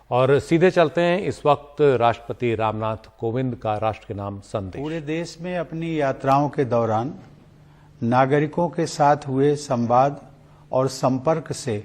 और सीधे चलते हैं इस वक्त राष्ट्रपति रामनाथ कोविंद का राष्ट्र के नाम संदेश। पूरे देश में अपनी यात्राओं के दौरान नागरिकों के साथ हुए संवाद और संपर्क से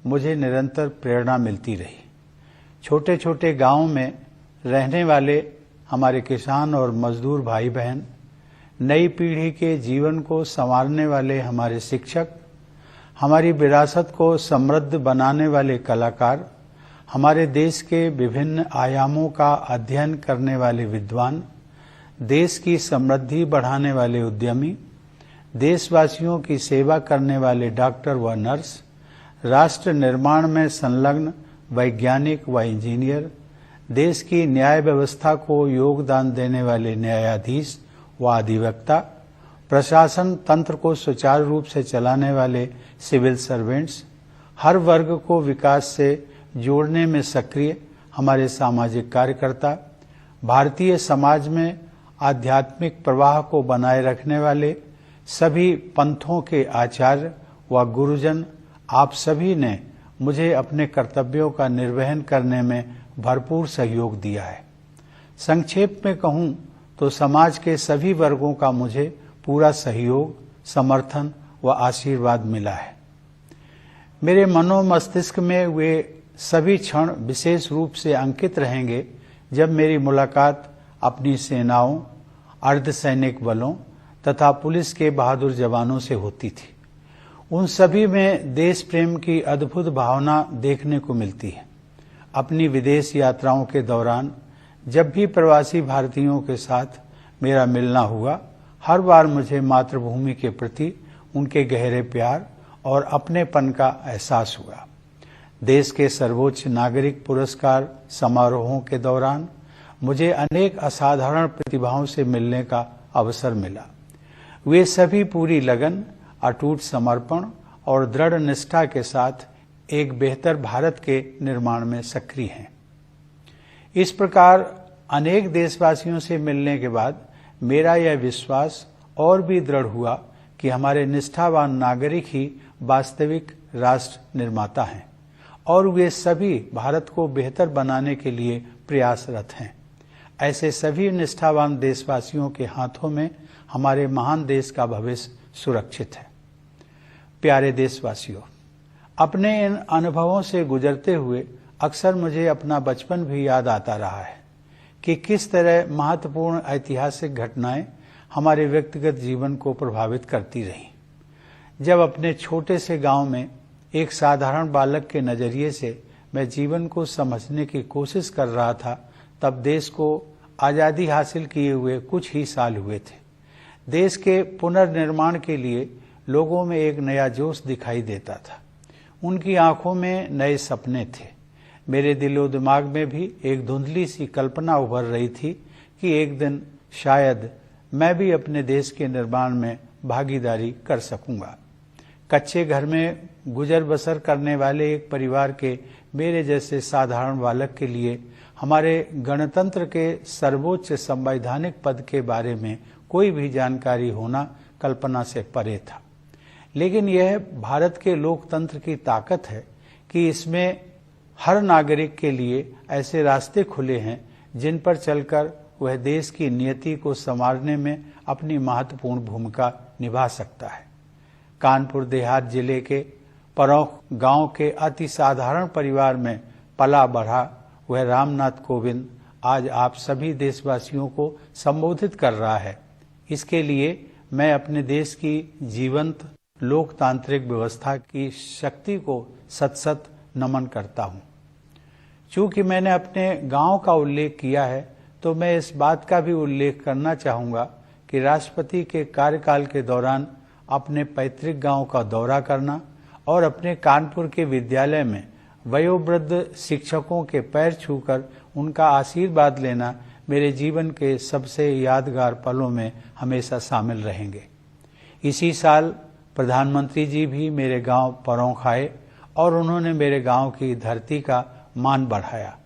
मुझे निरंतर प्रेरणा मिलती रही। छोटे छोटे गांवों में रहने वाले हमारे किसान और मजदूर भाई बहन, नई पीढ़ी के जीवन को संवारने वाले हमारे शिक्षक, हमारी विरासत को समृद्ध बनाने वाले कलाकार, हमारे देश के विभिन्न आयामों का अध्ययन करने वाले विद्वान, देश की समृद्धि बढ़ाने वाले उद्यमी, देशवासियों की सेवा करने वाले डॉक्टर व नर्स, राष्ट्र निर्माण में संलग्न वैज्ञानिक व इंजीनियर, देश की न्याय व्यवस्था को योगदान देने वाले न्यायाधीश व अधिवक्ता, प्रशासन तंत्र को सुचारू रूप से चलाने वाले सिविल सर्वेंट्स, हर वर्ग को विकास से जोड़ने में सक्रिय हमारे सामाजिक कार्यकर्ता, भारतीय समाज में आध्यात्मिक प्रवाह को बनाए रखने वाले सभी पंथों के आचार्य व गुरुजन, आप सभी ने मुझे अपने कर्तव्यों का निर्वहन करने में भरपूर सहयोग दिया है। संक्षेप में कहूं तो समाज के सभी वर्गों का मुझे पूरा सहयोग, समर्थन व आशीर्वाद मिला है। मेरे मनो मस्तिष्क में वे सभी क्षण विशेष रूप से अंकित रहेंगे जब मेरी मुलाकात अपनी सेनाओं, अर्धसैनिक बलों तथा पुलिस के बहादुर जवानों से होती थी। उन सभी में देश प्रेम की अद्भुत भावना देखने को मिलती है। अपनी विदेश यात्राओं के दौरान जब भी प्रवासी भारतीयों के साथ मेरा मिलना हुआ, हर बार मुझे मातृभूमि के प्रति उनके गहरे प्यार और अपनेपन का एहसास हुआ। देश के सर्वोच्च नागरिक पुरस्कार समारोहों के दौरान मुझे अनेक असाधारण प्रतिभाओं से मिलने का अवसर मिला। वे सभी पूरी लगन, अटूट समर्पण और दृढ़ निष्ठा के साथ एक बेहतर भारत के निर्माण में सक्रिय हैं। इस प्रकार अनेक देशवासियों से मिलने के बाद मेरा यह विश्वास और भी दृढ़ हुआ कि हमारे निष्ठावान नागरिक ही वास्तविक राष्ट्र निर्माता हैं और वे सभी भारत को बेहतर बनाने के लिए प्रयासरत हैं। ऐसे सभी निष्ठावान देशवासियों के हाथों में हमारे महान देश का भविष्य सुरक्षित है। प्यारे देशवासियों, अपने इन अनुभवों से गुजरते हुए अक्सर मुझे अपना बचपन भी याद आता रहा है कि किस तरह महत्वपूर्ण ऐतिहासिक घटनाएं हमारे व्यक्तिगत जीवन को प्रभावित करती रहीं। जब अपने छोटे से गांव में एक साधारण बालक के नजरिए से मैं जीवन को समझने की कोशिश कर रहा था, तब देश को आज़ादी हासिल किए हुए कुछ ही साल हुए थे। देश के पुनर्निर्माण के लिए लोगों में एक नया जोश दिखाई देता था। उनकी आंखों में नए सपने थे। मेरे दिलो दिमाग में भी एक धुंधली सी कल्पना उभर रही थी कि एक दिन शायद मैं भी अपने देश के निर्माण में भागीदारी कर सकूंगा। कच्चे घर में गुजर बसर करने वाले एक परिवार के मेरे जैसे साधारण बालक के लिए हमारे गणतंत्र के सर्वोच्च संवैधानिक पद के बारे में कोई भी जानकारी होना कल्पना से परे था। लेकिन यह भारत के लोकतंत्र की ताकत है कि इसमें हर नागरिक के लिए ऐसे रास्ते खुले हैं जिन पर चलकर वह देश की नियति को संवारने में अपनी महत्वपूर्ण भूमिका निभा सकता है। कानपुर देहात जिले के परौख गांव के अति साधारण परिवार में पला बढ़ा वह रामनाथ कोविंद आज आप सभी देशवासियों को संबोधित कर रहा है। इसके लिए मैं अपने देश की जीवंत लोकतांत्रिक व्यवस्था की शक्ति को सत सत नमन करता हूं। चूंकि मैंने अपने गांव का उल्लेख किया है, तो मैं इस बात का भी उल्लेख करना चाहूंगा कि राष्ट्रपति के कार्यकाल के दौरान अपने पैतृक गांव का दौरा करना और अपने कानपुर के विद्यालय में वयोवृद्ध शिक्षकों के पैर छूकर उनका आशीर्वाद लेना मेरे जीवन के सबसे यादगार पलों में हमेशा शामिल रहेंगे। इसी साल प्रधानमंत्री जी भी मेरे गांव परौख आए और उन्होंने मेरे गांव की धरती का मान बढ़ाया।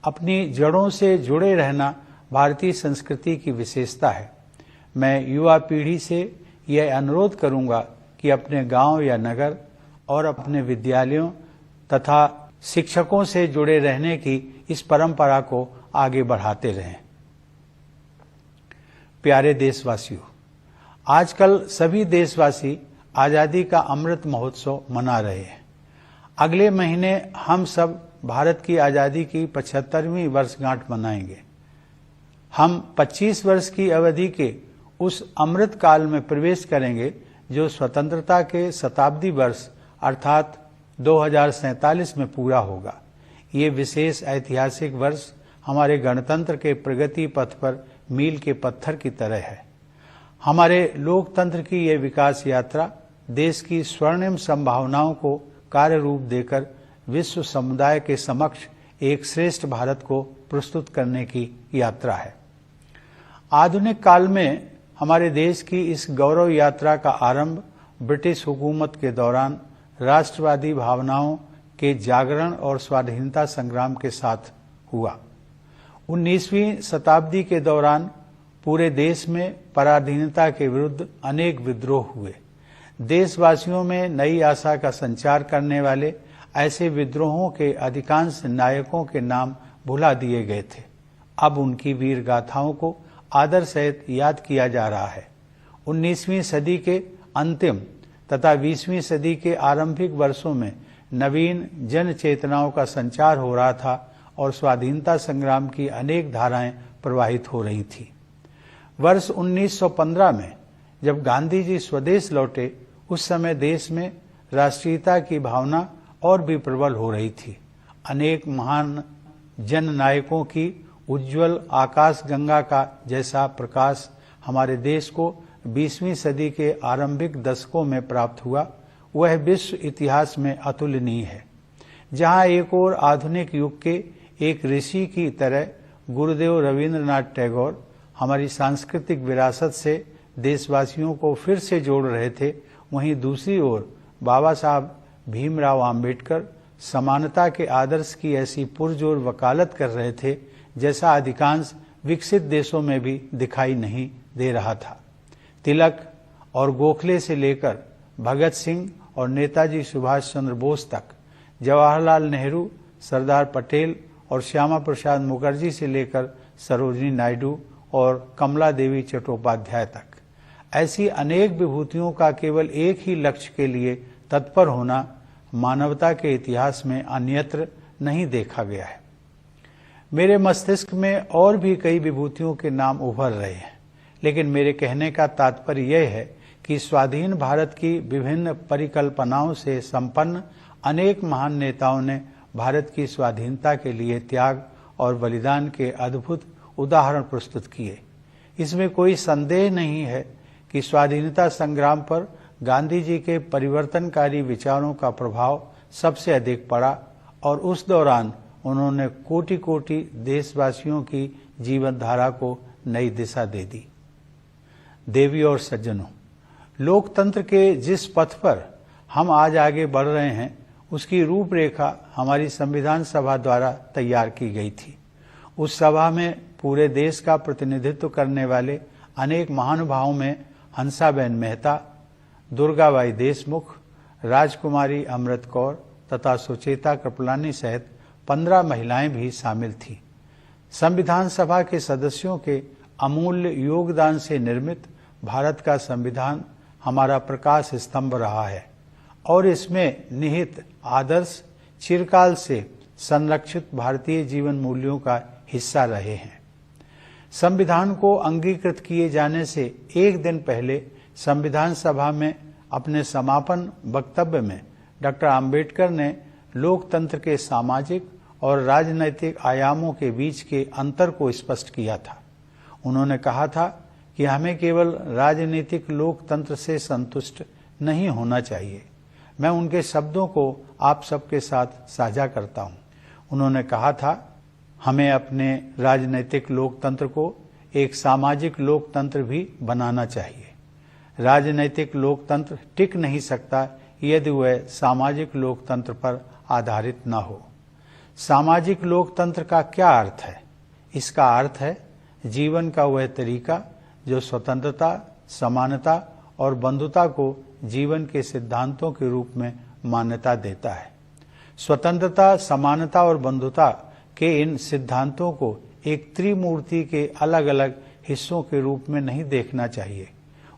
अपनी जड़ों से जुड़े रहना भारतीय संस्कृति की विशेषता है। मैं युवा पीढ़ी से यह अनुरोध करूंगा कि अपने गांव या नगर और अपने विद्यालयों तथा शिक्षकों से जुड़े रहने की इस परंपरा को आगे बढ़ाते रहें। प्यारे देशवासियों, आजकल सभी देशवासी आजादी का अमृत महोत्सव मना रहे हैं। अगले महीने हम सब भारत की आजादी की 75वीं वर्षगांठ मनाएंगे। हम 25 वर्ष की अवधि के उस अमृत काल में प्रवेश करेंगे जो स्वतंत्रता के शताब्दी वर्ष अर्थात 2047 में पूरा होगा। ये विशेष ऐतिहासिक वर्ष हमारे गणतंत्र के प्रगति पथ पर मील के पत्थर की तरह है। हमारे लोकतंत्र की ये विकास यात्रा देश की स्वर्णिम संभावनाओं को कार्य रूप देकर विश्व समुदाय के समक्ष एक श्रेष्ठ भारत को प्रस्तुत करने की यात्रा है। आधुनिक काल में हमारे देश की इस गौरव यात्रा का आरंभ ब्रिटिश हुकूमत के दौरान राष्ट्रवादी भावनाओं के जागरण और स्वाधीनता संग्राम के साथ हुआ। 19वीं शताब्दी के दौरान पूरे देश में पराधीनता के विरुद्ध अनेक विद्रोह हुए। देशवासियों में नई आशा का संचार करने वाले ऐसे विद्रोहों के अधिकांश नायकों के नाम भुला दिए गए थे। अब उनकी वीर गाथाओं को आदर सहित याद किया जा रहा है। 19वीं सदी के अंतिम तथा 20वीं सदी के आरंभिक वर्षों में नवीन जन चेतनाओं का संचार हो रहा था और स्वाधीनता संग्राम की अनेक धाराएं प्रवाहित हो रही थी। वर्ष 1915 में जब गांधी जी स्वदेश लौटे, उस समय देश में राष्ट्रीयता की भावना और भी प्रबल हो रही थी। अनेक महान जन नायकों की उज्जवल आकाश गंगा का जैसा प्रकाश हमारे देश को 20वीं सदी के आरंभिक दशकों में प्राप्त हुआ, वह विश्व इतिहास में अतुलनीय है। जहां एक और आधुनिक युग के एक ऋषि की तरह गुरुदेव रविंद्रनाथ टैगोर हमारी सांस्कृतिक विरासत से देशवासियों को फिर से जोड़ रहे थे, वहीं दूसरी ओर बाबा साहब भीमराव आम्बेडकर समानता के आदर्श की ऐसी पुरजोर वकालत कर रहे थे जैसा अधिकांश विकसित देशों में भी दिखाई नहीं दे रहा था। तिलक और गोखले से लेकर भगत सिंह और नेताजी सुभाष चंद्र बोस तक, जवाहरलाल नेहरू, सरदार पटेल और श्यामा प्रसाद मुखर्जी से लेकर सरोजिनी नायडू और कमला देवी चट्टोपाध्याय तक, ऐसी अनेक विभूतियों का केवल एक ही लक्ष्य के लिए तत्पर होना मानवता के इतिहास में अन्यत्र नहीं देखा गया है। मेरे मस्तिष्क में और भी कई विभूतियों के नाम उभर रहे हैं, लेकिन मेरे कहने का तात्पर्य यह है कि स्वाधीन भारत की विभिन्न परिकल्पनाओं से संपन्न अनेक महान नेताओं ने भारत की स्वाधीनता के लिए त्याग और बलिदान के अद्भुत उदाहरण प्रस्तुत किए। इसमें कोई संदेह नहीं है कि स्वाधीनता संग्राम पर गांधी जी के परिवर्तनकारी विचारों का प्रभाव सबसे अधिक पड़ा और उस दौरान उन्होंने कोटि कोटि देशवासियों की जीवन धारा को नई दिशा दे दी। देवी और सज्जनों, लोकतंत्र के जिस पथ पर हम आज आगे बढ़ रहे हैं, उसकी रूपरेखा हमारी संविधान सभा द्वारा तैयार की गई थी। उस सभा में पूरे देश का प्रतिनिधित्व करने वाले अनेक महानुभावों में हंसाबेन मेहता, दुर्गाबाई देशमुख, राजकुमारी अमृत कौर तथा सुचेता कृपलानी सहित 15 महिलाएं भी शामिल थीं। संविधान सभा के सदस्यों के अमूल्य योगदान से निर्मित भारत का संविधान हमारा प्रकाश स्तंभ रहा है और इसमें निहित आदर्श चिरकाल से संरक्षित भारतीय जीवन मूल्यों का हिस्सा रहे हैं। संविधान को अंगीकृत किए जाने से एक दिन पहले संविधान सभा में अपने समापन वक्तव्य में डॉक्टर आम्बेडकर ने लोकतंत्र के सामाजिक और राजनैतिक आयामों के बीच के अंतर को स्पष्ट किया था। उन्होंने कहा था कि हमें केवल राजनीतिक लोकतंत्र से संतुष्ट नहीं होना चाहिए। मैं उनके शब्दों को आप सबके साथ साझा करता हूं। उन्होंने कहा था, हमें अपने राजनीतिक लोकतंत्र को एक सामाजिक लोकतंत्र भी बनाना चाहिए। राजनीतिक लोकतंत्र टिक नहीं सकता यदि वह सामाजिक लोकतंत्र पर आधारित न हो। सामाजिक लोकतंत्र का क्या अर्थ है? इसका अर्थ है जीवन का वह तरीका जो स्वतंत्रता, समानता और बंधुता को जीवन के सिद्धांतों के रूप में मान्यता देता है। स्वतंत्रता, समानता और बंधुता के इन सिद्धांतों को एक त्रिमूर्ति के अलग अलग हिस्सों के रूप में नहीं देखना चाहिए।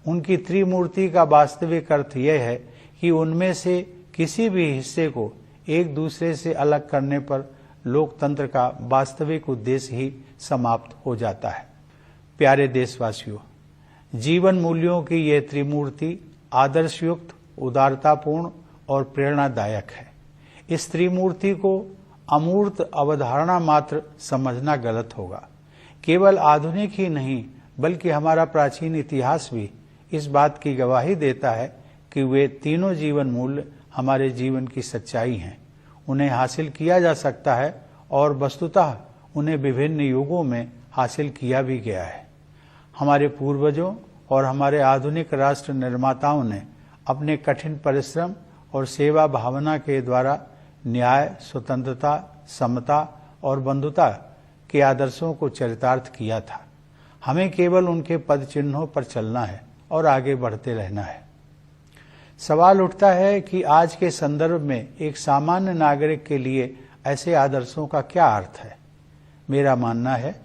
उनकी त्रिमूर्ति का वास्तविक अर्थ यह है कि उनमें से किसी भी हिस्से को एक दूसरे से अलग करने पर लोकतंत्र का वास्तविक उद्देश्य ही समाप्त हो जाता है। प्यारे देशवासियों, जीवन मूल्यों की यह त्रिमूर्ति आदर्शयुक्त, उदारतापूर्ण और प्रेरणादायक है। इस त्रिमूर्ति को अमूर्त अवधारणा मात्र समझना गलत होगा। केवल आधुनिक ही नहीं बल्कि हमारा प्राचीन इतिहास भी इस बात की गवाही देता है कि वे तीनों जीवन मूल्य हमारे जीवन की सच्चाई हैं। उन्हें हासिल किया जा सकता है और वस्तुतः उन्हें विभिन्न युगों में हासिल किया भी गया है। हमारे पूर्वजों और हमारे आधुनिक राष्ट्र निर्माताओं ने अपने कठिन परिश्रम और सेवा भावना के द्वारा न्याय, स्वतंत्रता, समता और बंधुता के आदर्शों को चरितार्थ किया था। हमें केवल उनके पद चिन्हों पर चलना है और आगे बढ़ते रहना है। सवाल उठता है कि आज के संदर्भ में एक सामान्य नागरिक के लिए ऐसे आदर्शों का क्या अर्थ है। मेरा मानना है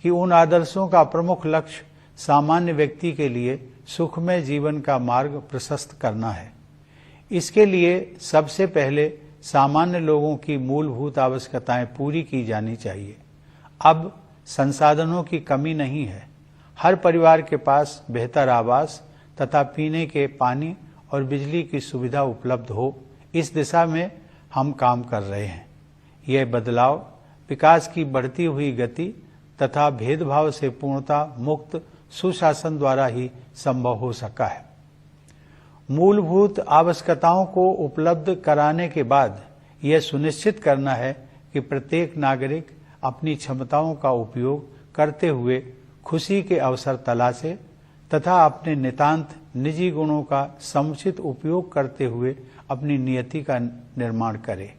कि उन आदर्शों का प्रमुख लक्ष्य सामान्य व्यक्ति के लिए सुखमय जीवन का मार्ग प्रशस्त करना है। इसके लिए सबसे पहले सामान्य लोगों की मूलभूत आवश्यकताएं पूरी की जानी चाहिए। अब संसाधनों की कमी नहीं है। हर परिवार के पास बेहतर आवास तथा पीने के पानी और बिजली की सुविधा उपलब्ध हो, इस दिशा में हम काम कर रहे हैं। यह बदलाव विकास की बढ़ती हुई गति तथा भेदभाव से पूर्णता मुक्त सुशासन द्वारा ही संभव हो सका है। मूलभूत आवश्यकताओं को उपलब्ध कराने के बाद यह सुनिश्चित करना है कि प्रत्येक नागरिक अपनी क्षमताओं का उपयोग करते हुए खुशी के अवसर तलाशे तथा अपने नितांत निजी गुणों का समुचित उपयोग करते हुए अपनी नियति का निर्माण करे।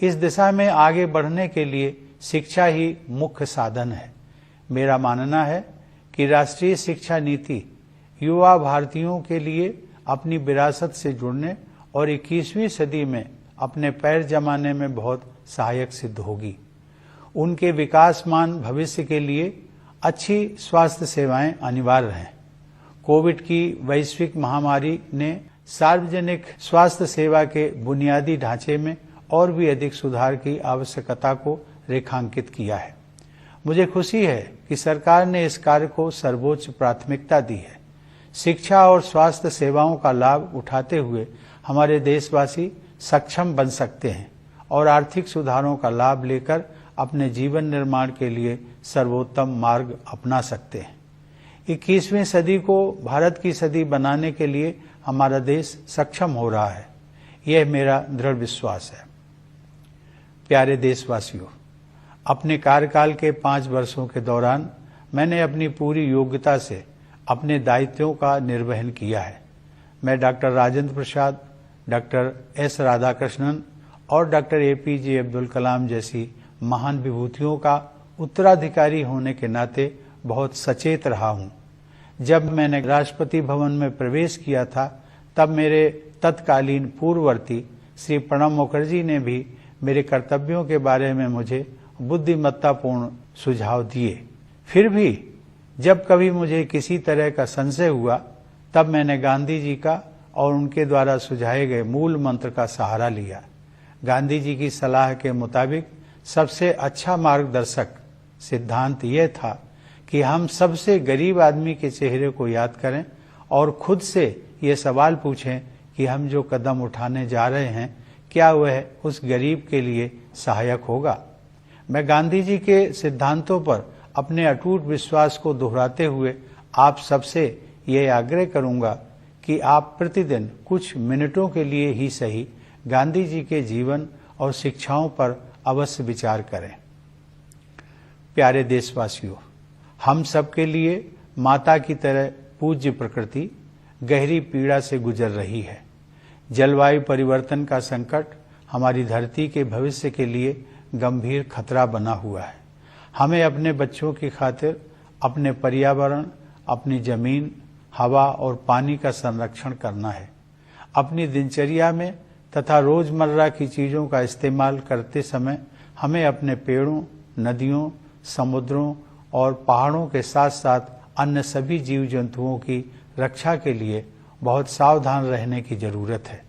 इस दिशा में आगे बढ़ने के लिए शिक्षा ही मुख्य साधन है। मेरा मानना है कि राष्ट्रीय शिक्षा नीति युवा भारतीयों के लिए अपनी विरासत से जुड़ने और 21वीं सदी में अपने पैर जमाने में बहुत सहायक सिद्ध होगी। उनके विकासमान भविष्य के लिए अच्छी स्वास्थ्य सेवाएं अनिवार्य हैं। कोविड की वैश्विक महामारी ने सार्वजनिक स्वास्थ्य सेवा के बुनियादी ढांचे में और भी अधिक सुधार की आवश्यकता को रेखांकित किया है। मुझे खुशी है कि सरकार ने इस कार्य को सर्वोच्च प्राथमिकता दी है। शिक्षा और स्वास्थ्य सेवाओं का लाभ उठाते हुए हमारे देशवासी सक्षम बन सकते हैं और आर्थिक सुधारों का लाभ लेकर अपने जीवन निर्माण के लिए सर्वोत्तम मार्ग अपना सकते हैं। 21वीं सदी को भारत की सदी बनाने के लिए हमारा देश सक्षम हो रहा है, यह मेरा दृढ़ विश्वास है। प्यारे देशवासियों, अपने कार्यकाल के 5 वर्षों के दौरान मैंने अपनी पूरी योग्यता से अपने दायित्वों का निर्वहन किया है। मैं doctor Rajendra Prasad, doctor S Radhakrishnan और डॉक्टर APJ अब्दुल कलाम जैसी महान विभूतियों का उत्तराधिकारी होने के नाते बहुत सचेत रहा हूं। जब मैंने राष्ट्रपति भवन में प्रवेश किया था तब मेरे तत्कालीन पूर्ववर्ती श्री प्रणब मुखर्जी ने भी मेरे कर्तव्यों के बारे में मुझे बुद्धिमत्तापूर्ण सुझाव दिए। फिर भी जब कभी मुझे किसी तरह का संशय हुआ तब मैंने गांधी जी का और उनके द्वारा सुझाए गए मूल मंत्र का सहारा लिया। गांधी जी की सलाह के मुताबिक सबसे अच्छा मार्गदर्शक सिद्धांत यह था कि हम सबसे गरीब आदमी के चेहरे को याद करें और खुद से ये सवाल पूछें कि हम जो कदम उठाने जा रहे हैं क्या वह उस गरीब के लिए सहायक होगा। मैं गांधी जी के सिद्धांतों पर अपने अटूट विश्वास को दोहराते हुए आप सबसे ये आग्रह करूंगा कि आप प्रतिदिन कुछ मिनटों के लिए ही सही गांधी जी के जीवन और शिक्षाओं पर अवश्य विचार करें। प्यारे देशवासियों, हम सबके लिए माता की तरह पूज्य प्रकृति गहरी पीड़ा से गुजर रही है। जलवायु परिवर्तन का संकट हमारी धरती के भविष्य के लिए गंभीर खतरा बना हुआ है। हमें अपने बच्चों की खातिर अपने पर्यावरण, अपनी जमीन, हवा और पानी का संरक्षण करना है। अपनी दिनचर्या में तथा रोजमर्रा की चीजों का इस्तेमाल करते समय हमें अपने पेड़ों, नदियों, समुद्रों और पहाड़ों के साथ साथ अन्य सभी जीव जंतुओं की रक्षा के लिए बहुत सावधान रहने की जरूरत है।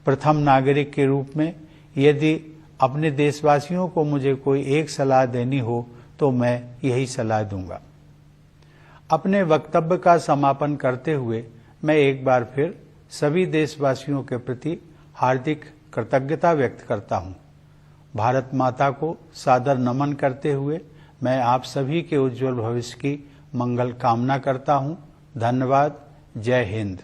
प्रथम नागरिक के रूप में यदि अपने देशवासियों को मुझे कोई एक सलाह देनी हो तो मैं यही सलाह दूंगा। अपने वक्तव्य का समापन करते हुए मैं एक बार फिर सभी देशवासियों के प्रति हार्दिक कृतज्ञता व्यक्त करता हूं। भारत माता को सादर नमन करते हुए मैं आप सभी के उज्जवल भविष्य की मंगल कामना करता हूं। धन्यवाद। जय हिंद।